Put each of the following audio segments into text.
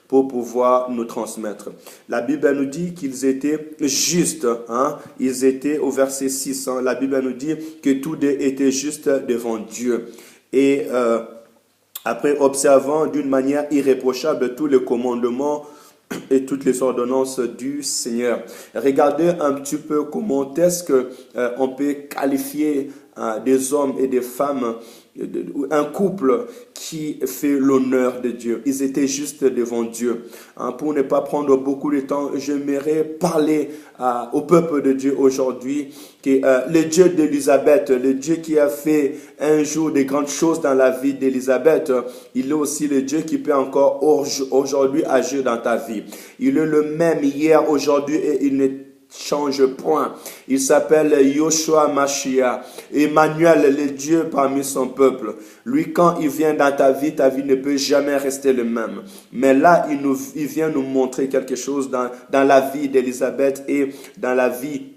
pour pouvoir nous transmettre. La Bible nous dit qu'ils étaient justes. Hein? Ils étaient au verset 6. Hein? La Bible nous dit que tous deux étaient justes devant Dieu. Et après, observant d'une manière irréprochable tous les commandements et toutes les ordonnances du Seigneur. Regardez un petit peu comment est-ce que on peut qualifier des hommes et des femmes, un couple qui fait l'honneur de Dieu. Ils étaient juste devant Dieu. Pour ne pas prendre beaucoup de temps, j'aimerais parler au peuple de Dieu aujourd'hui, que le Dieu d'Élisabeth, le Dieu qui a fait un jour de grandes choses dans la vie d'Élisabeth, il est aussi le Dieu qui peut encore aujourd'hui agir dans ta vie. Il est le même hier, aujourd'hui et il ne change point. Il s'appelle Yoshua Mashiach, Emmanuel, le Dieu parmi son peuple. Lui, quand il vient dans ta vie ne peut jamais rester le même. Mais là, il vient nous montrer quelque chose dans la vie d'Élisabeth et dans la vie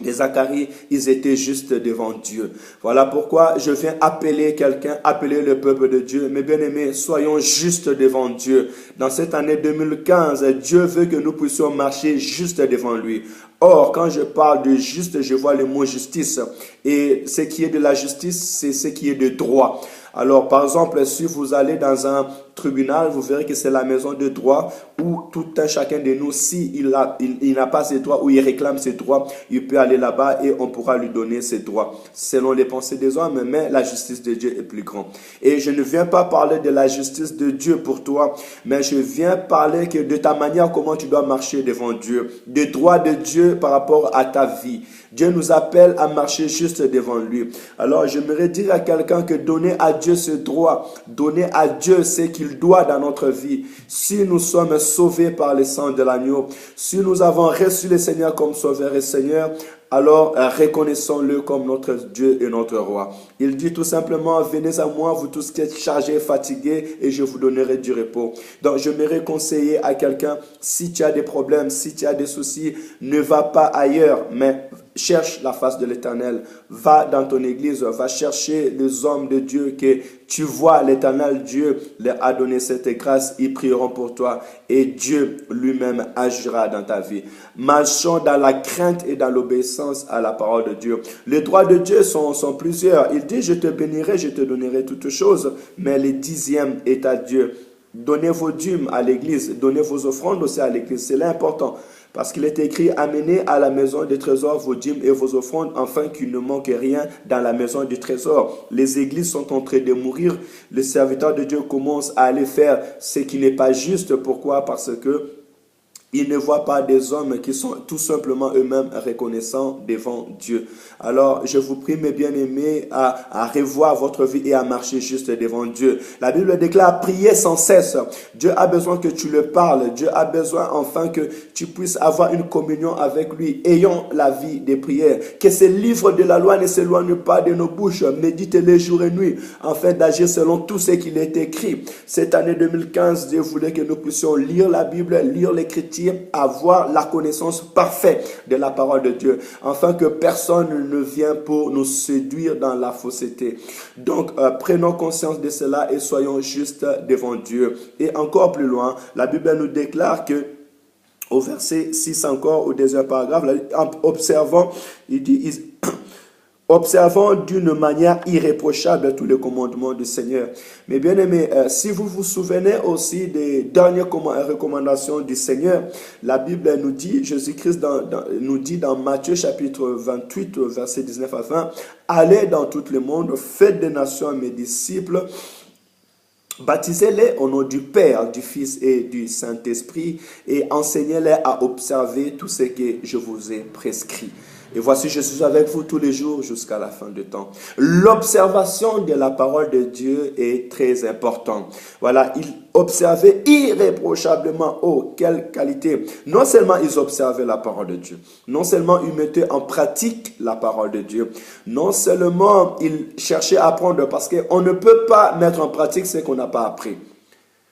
de Zacharie. Ils étaient juste devant Dieu. Voilà pourquoi je viens appeler quelqu'un, appeler le peuple de Dieu. Mes bien-aimés, soyons justes devant Dieu. Dans cette année 2015, Dieu veut que nous puissions marcher juste devant lui. Or, quand je parle de juste, je vois le mot justice. Et ce qui est de la justice, c'est ce qui est de droit. Alors, par exemple, si vous allez dans un tribunal, vous verrez que c'est la maison de droit où tout un chacun de nous, s'il n'a pas ses droits ou il réclame ses droits, il peut aller là-bas et on pourra lui donner ses droits selon les pensées des hommes, mais la justice de Dieu est plus grande. Et je ne viens pas parler de la justice de Dieu pour toi, mais je viens parler que de ta manière comment tu dois marcher devant Dieu, des droits de Dieu par rapport à ta vie. Dieu nous appelle à marcher juste devant lui. Alors, j'aimerais dire à quelqu'un que donner à Dieu ce droit, donner à Dieu ce qu'il doit dans notre vie. Si nous sommes sauvés par le sang de l'agneau, si nous avons reçu le Seigneur comme Sauveur et Seigneur, alors reconnaissons-le comme notre Dieu et notre Roi. Il dit tout simplement, venez à moi, vous tous qui êtes chargés et fatigués, et je vous donnerai du repos. Donc, je me conseiller à quelqu'un, si tu as des problèmes, si tu as des soucis, ne va pas ailleurs, mais cherche la face de l'Éternel. Va dans ton église, va chercher les hommes de Dieu que tu vois. L'Éternel Dieu leur a donné cette grâce. Ils prieront pour toi et Dieu lui-même agira dans ta vie. Marchons dans la crainte et dans l'obéissance à la parole de Dieu. Les droits de Dieu sont plusieurs. Il dit, je te bénirai, je te donnerai toutes choses, mais le 10e est à Dieu. Donnez vos dîmes à l'église, donnez vos offrandes aussi à l'église. C'est l'important. Parce qu'il est écrit, amenez à la maison des trésors vos dîmes et vos offrandes, afin qu'il ne manque rien dans la maison du trésor. Les églises sont en train de mourir. Les serviteurs de Dieu commencent à aller faire ce qui n'est pas juste. Pourquoi? Parce que ils ne voient pas des hommes qui sont tout simplement eux-mêmes reconnaissants devant Dieu. Alors, je vous prie, mes bien-aimés, à revoir votre vie et à marcher juste devant Dieu. La Bible déclare, priez sans cesse. Dieu a besoin que tu le parles. Dieu a besoin enfin que tu puisses avoir une communion avec lui. Ayons la vie des prières. Que ce livre de la loi ne s'éloigne pas de nos bouches. Méditez-les jour et nuit, afin d'agir selon tout ce qu'il est écrit. Cette année 2015, Dieu voulait que nous puissions lire la Bible, lire l'Écriture, avoir la connaissance parfaite de la parole de Dieu, afin que personne ne vienne pour nous séduire dans la fausseté. Donc, prenons conscience de cela et soyons justes devant Dieu. Et encore plus loin, la Bible nous déclare que, au verset 6 encore, au deuxième paragraphe, observant, il dit, observant d'une manière irréprochable tous les commandements du Seigneur. Mais bien aimés, si vous vous souvenez aussi des dernières recommandations du Seigneur, la Bible nous dit, Jésus-Christ nous dit dans Matthieu chapitre 28, verset 19 à 20, « Allez dans tout le monde, faites des nations mes disciples, baptisez-les au nom du Père, du Fils et du Saint-Esprit, et enseignez-les à observer tout ce que je vous ai prescrit. » Et voici, je suis avec vous tous les jours jusqu'à la fin du temps. L'observation de la parole de Dieu est très importante. Voilà, ils observaient irréprochablement. Oh, quelle qualité! Non seulement ils observaient la parole de Dieu, non seulement ils mettaient en pratique la parole de Dieu, non seulement ils cherchaient à apprendre, parce qu'on ne peut pas mettre en pratique ce qu'on n'a pas appris.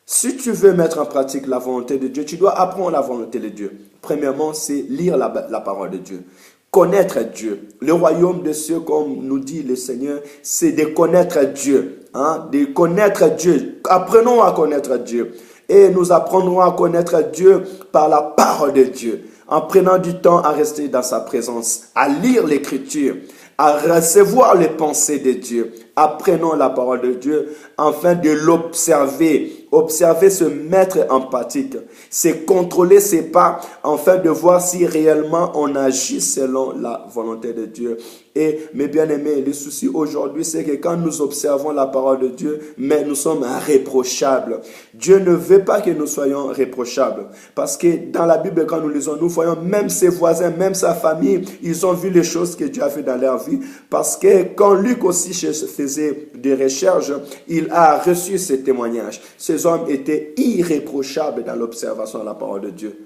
Si tu veux mettre en pratique la volonté de Dieu, tu dois apprendre la volonté de Dieu. Premièrement, c'est lire la parole de Dieu. Connaître Dieu. Le royaume de Dieu, comme nous dit le Seigneur, c'est de connaître Dieu. De connaître Dieu. Apprenons à connaître Dieu. Et nous apprendrons à connaître Dieu par la parole de Dieu, en prenant du temps à rester dans sa présence, à lire l'Écriture, à recevoir les pensées de Dieu. Apprenons la parole de Dieu afin de l'observer. Observer, se mettre en pratique. C'est contrôler ses pas afin de voir si réellement on agit selon la volonté de Dieu. Et mes bien-aimés, le souci aujourd'hui, c'est que quand nous observons la parole de Dieu, mais nous sommes irréprochables. Dieu ne veut pas que nous soyons réprochables. Parce que dans la Bible, quand nous lisons, nous voyons même ses voisins, même sa famille, ils ont vu les choses que Dieu a fait dans leur vie. Parce que quand Luc aussi faisait des recherches, il a reçu ces témoignages. Ces hommes étaient irréprochables dans l'observation de la parole de Dieu.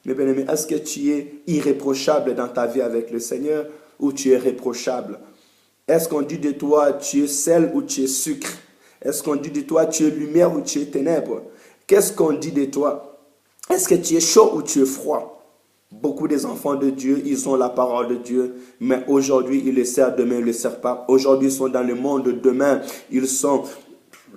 Mes bien-aimés, est-ce que tu es irréprochable dans ta vie avec le Seigneur ou tu es réprochable? Est-ce qu'on dit de toi tu es sel ou tu es sucre? Est-ce qu'on dit de toi tu es lumière ou tu es ténèbres? Qu'est-ce qu'on dit de toi? Est-ce que tu es chaud ou tu es froid? Beaucoup des enfants de Dieu, ils ont la parole de Dieu, mais aujourd'hui ils le servent, demain ils ne le servent pas. Aujourd'hui ils sont dans le monde, demain ils sont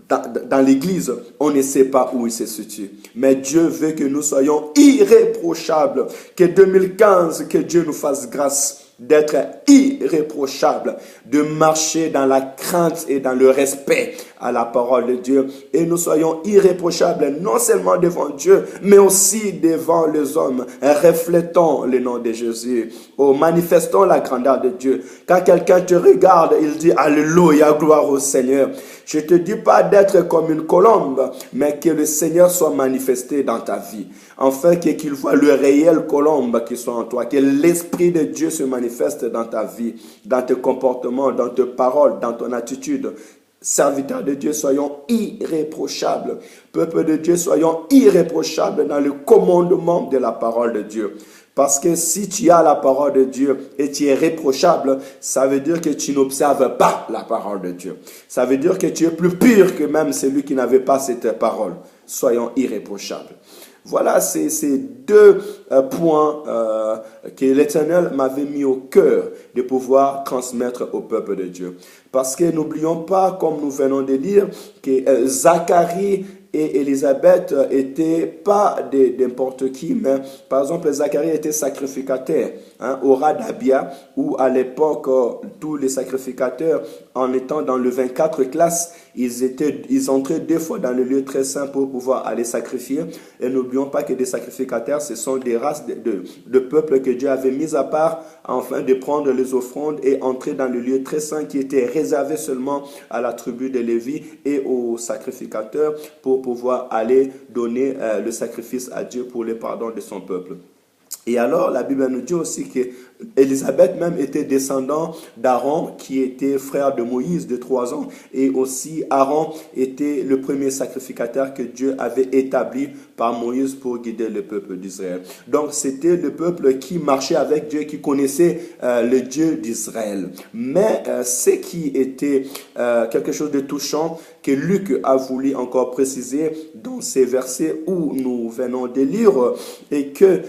dans l'église, on ne sait pas où il se situe. Mais Dieu veut que nous soyons irréprochables. Que 2015, que Dieu nous fasse grâce d'être irréprochables, de marcher dans la crainte et dans le respect à la parole de Dieu. Et nous soyons irréprochables non seulement devant Dieu, mais aussi devant les hommes. Reflétons le nom de Jésus. Oh, manifestons la grandeur de Dieu. Quand quelqu'un te regarde, il dit Alléluia, gloire au Seigneur. Je ne te dis pas d'être comme une colombe, mais que le Seigneur soit manifesté dans ta vie. Enfin, qu'il voit le réel colombe qui soit en toi, que l'Esprit de Dieu se manifeste dans ta vie, dans tes comportements, dans tes paroles, dans ton attitude. Serviteurs de Dieu, soyons irréprochables. Peuple de Dieu, soyons irréprochables dans le commandement de la parole de Dieu. Parce que si tu as la parole de Dieu et tu es réprochable, ça veut dire que tu n'observes pas la parole de Dieu. Ça veut dire que tu es plus pur que même celui qui n'avait pas cette parole. Soyons irréprochables. Voilà ces deux points que l'Éternel m'avait mis au cœur de pouvoir transmettre au peuple de Dieu. Parce que n'oublions pas, comme nous venons de lire, que Zacharie et Élisabeth n'étaient pas n'importe qui, mais par exemple, Zacharie était sacrificateur au Rat d'Abia, où à l'époque, tous les sacrificateurs, en étant dans le 24 classes, ils entraient 2 fois dans le lieu très saint pour pouvoir aller sacrifier. Et n'oublions pas que des sacrificateurs, ce sont des races de peuples que Dieu avait mis à part afin de prendre les offrandes et entrer dans le lieu très saint qui était réservé seulement à la tribu de Lévi et aux sacrificateurs pour pouvoir aller donner le sacrifice à Dieu pour le pardon de son peuple. Et alors, la Bible nous dit aussi que Élisabeth même était descendant d'Aaron, qui était frère de Moïse de 3 ans. Et aussi, Aaron était le premier sacrificateur que Dieu avait établi par Moïse pour guider le peuple d'Israël. Donc, c'était le peuple qui marchait avec Dieu, qui connaissait le Dieu d'Israël. Mais ce qui était quelque chose de touchant, que Luc a voulu encore préciser dans ces versets où nous venons de lire, et que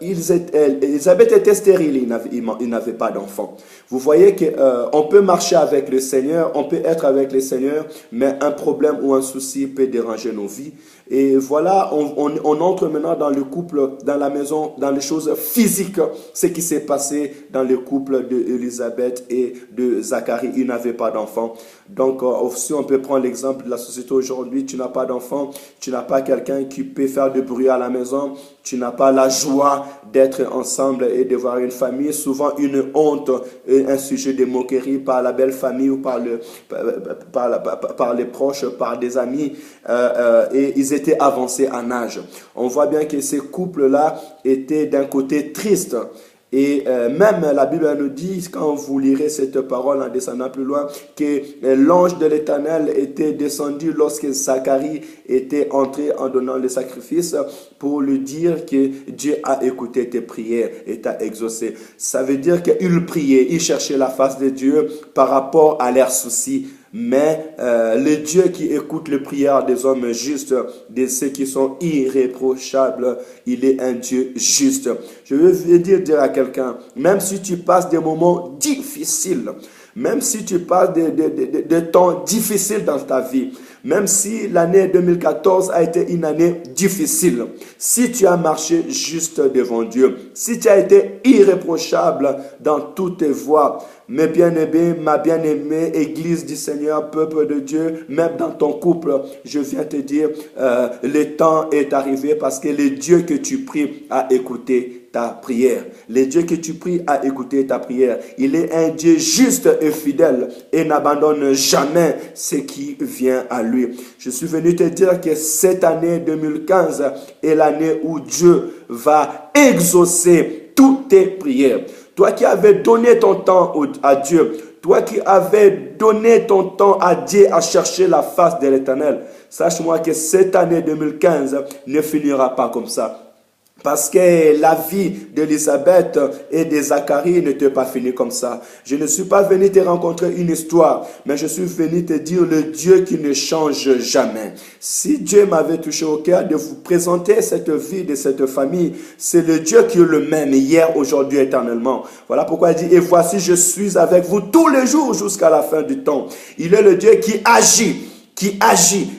Élisabeth était stérile, il n'avait pas d'enfant. Vous voyez qu'on peut marcher avec le Seigneur, on peut être avec le Seigneur, mais un problème ou un souci peut déranger nos vies. Et voilà, on entre maintenant dans le couple, dans la maison, dans les choses physiques, ce qui s'est passé dans le couple d'Élisabeth et de Zacharie. Ils n'avaient pas d'enfant. Donc, si on peut prendre l'exemple de la société aujourd'hui, tu n'as pas d'enfant, tu n'as pas quelqu'un qui peut faire du bruit à la maison, tu n'as pas la joie d'être ensemble et de voir une famille, souvent une honte, un sujet de moquerie par la belle famille ou par les proches, par des amis, et ils étaient avancés en âge. On voit bien que ces couples-là étaient d'un côté tristes. Et même la Bible nous dit, quand vous lirez cette parole en descendant plus loin, que l'ange de l'Éternel était descendu lorsque Zacharie était entré en donnant le sacrifice pour lui dire que Dieu a écouté tes prières et t'a exaucé. Ça veut dire qu'il priait, il cherchait la face de Dieu par rapport à leurs soucis. Mais le Dieu qui écoute les prières des hommes justes, de ceux qui sont irréprochables, il est un Dieu juste. Je veux dire à quelqu'un, même si tu passes des moments difficiles, même si tu passes des temps difficiles dans ta vie, même si l'année 2014 a été une année difficile, si tu as marché juste devant Dieu, si tu as été irréprochable dans toutes tes voies, mes bien-aimés, ma bien-aimée, Église du Seigneur, peuple de Dieu, même dans ton couple, je viens te dire, le temps est arrivé parce que le Dieu que tu pries a écouté ta prière. Le Dieu que tu pries a écouté ta prière. Il est un Dieu juste et fidèle et n'abandonne jamais ce qui vient à lui. Je suis venu te dire que cette année 2015 est l'année où Dieu va exaucer toutes tes prières. Toi qui avais donné ton temps à Dieu, toi qui avais donné ton temps à Dieu à chercher la face de l'Éternel, sache-moi que cette année 2015 ne finira pas comme ça. Parce que la vie d'Élisabeth et de Zacharie n'était pas finie comme ça. Je ne suis pas venu te rencontrer une histoire, mais je suis venu te dire le Dieu qui ne change jamais. Si Dieu m'avait touché au cœur de vous présenter cette vie de cette famille, c'est le Dieu qui est le même hier, aujourd'hui, éternellement. Voilà pourquoi il dit, et voici je suis avec vous tous les jours jusqu'à la fin du temps. Il est le Dieu qui agit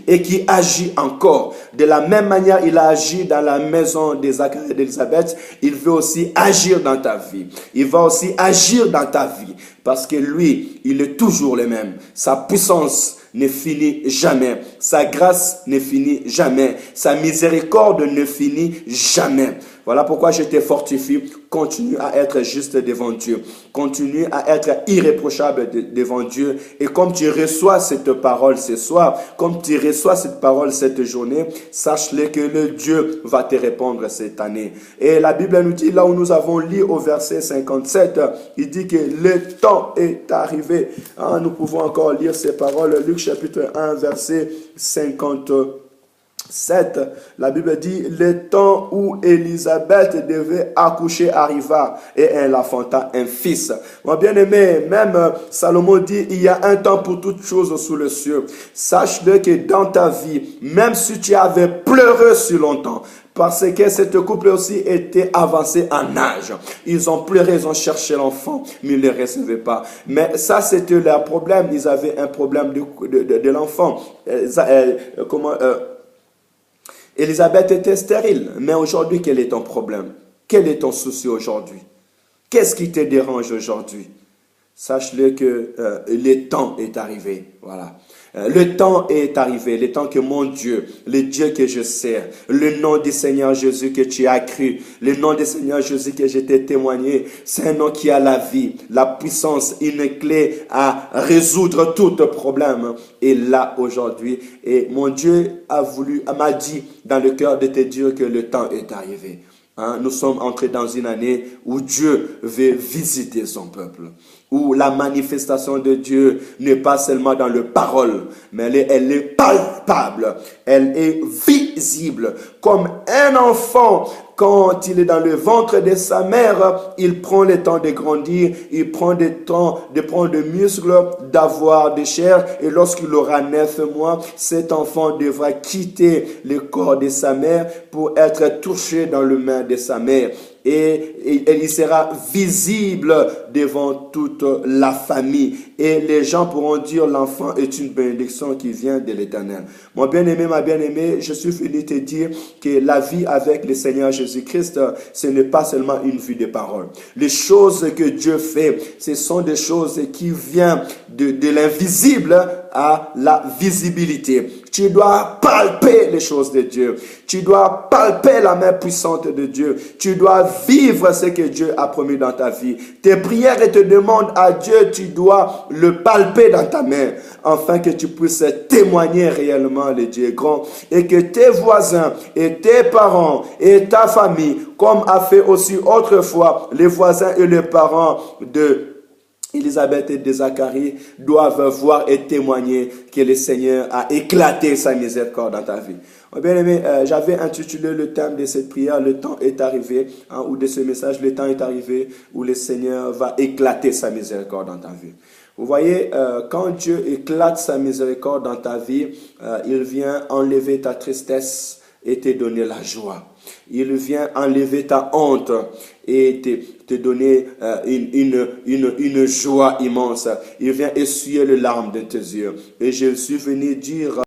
et qui agit encore. De la même manière, il a agi dans la maison de Zacharie et d'Élisabeth, il veut aussi agir dans ta vie. Il va aussi agir dans ta vie. Parce que lui, il est toujours le même. Sa puissance ne finit jamais. Sa grâce ne finit jamais. Sa miséricorde ne finit jamais. Voilà pourquoi je te fortifie. Continue à être juste devant Dieu. Continue à être irréprochable devant Dieu. Et comme tu reçois cette parole ce soir, comme tu reçois cette parole cette journée, sache-le que le Dieu va te répondre cette année. Et la Bible nous dit, là où nous avons lu au verset 57, il dit que le temps est arrivé. Nous pouvons encore lire ces paroles. Luc chapitre 1, verset 57. La Bible dit, le temps où Élisabeth devait accoucher arriva et elle enfanta un fils. Mon bien-aimé, même Salomon dit, il y a un temps pour toutes choses sous le ciel. Sache-le que dans ta vie, même si tu avais pleuré si longtemps, parce que cette couple aussi était avancé en âge. Ils ont pleuré, ils ont cherché l'enfant, mais ils ne le recevaient pas. Mais ça, c'était leur problème. Ils avaient un problème de l'enfant. Élisabeth était stérile, mais aujourd'hui, quel est ton problème? Quel est ton souci aujourd'hui? Qu'est-ce qui te dérange aujourd'hui? Sache-le que le temps est arrivé. Voilà. Le temps est arrivé, le temps que mon Dieu, le Dieu que je sers, le nom du Seigneur Jésus que tu as cru, le nom du Seigneur Jésus que je t'ai témoigné, c'est un nom qui a la vie, la puissance, une clé à résoudre tout problème. Et là, aujourd'hui, et mon Dieu m'a dit dans le cœur de te dire que le temps est arrivé. Nous sommes entrés dans une année où Dieu veut visiter son peuple, où la manifestation de Dieu n'est pas seulement dans le parole, mais elle est palpable, elle est visible, comme un enfant. Quand il est dans le ventre de sa mère, il prend le temps de grandir, il prend le temps de prendre des muscles, d'avoir des chairs. Et lorsqu'il aura 9 mois, cet enfant devra quitter le corps de sa mère pour être touché dans le main de sa mère. Et il sera visible devant toute la famille. Et les gens pourront dire l'enfant est une bénédiction qui vient de l'Éternel. Mon bien-aimé, ma bien-aimée, je suis venu te dire que la vie avec le Seigneur Jésus-Christ, ce n'est pas seulement une vie de parole. Les choses que Dieu fait, ce sont des choses qui viennent de l'invisible à la visibilité. Tu dois palper les choses de Dieu. Tu dois palper la main puissante de Dieu. Tu dois vivre ce que Dieu a promis dans ta vie. Tes prières et te demandent à Dieu, tu dois le palper dans ta main, afin que tu puisses témoigner réellement le Dieu grand, et que tes voisins et tes parents et ta famille, comme a fait aussi autrefois les voisins et les parents de Élisabeth et de Zacharie, doivent voir et témoigner que le Seigneur a éclaté sa miséricorde dans ta vie. Bien aimé, j'avais intitulé le thème de cette prière, le temps est arrivé, ou de ce message, le temps est arrivé où le Seigneur va éclater sa miséricorde dans ta vie. Vous voyez, quand Dieu éclate sa miséricorde dans ta vie, il vient enlever ta tristesse et te donner la joie. Il vient enlever ta honte et te donner une joie immense. Il vient essuyer les larmes de tes yeux. Et je suis venu dire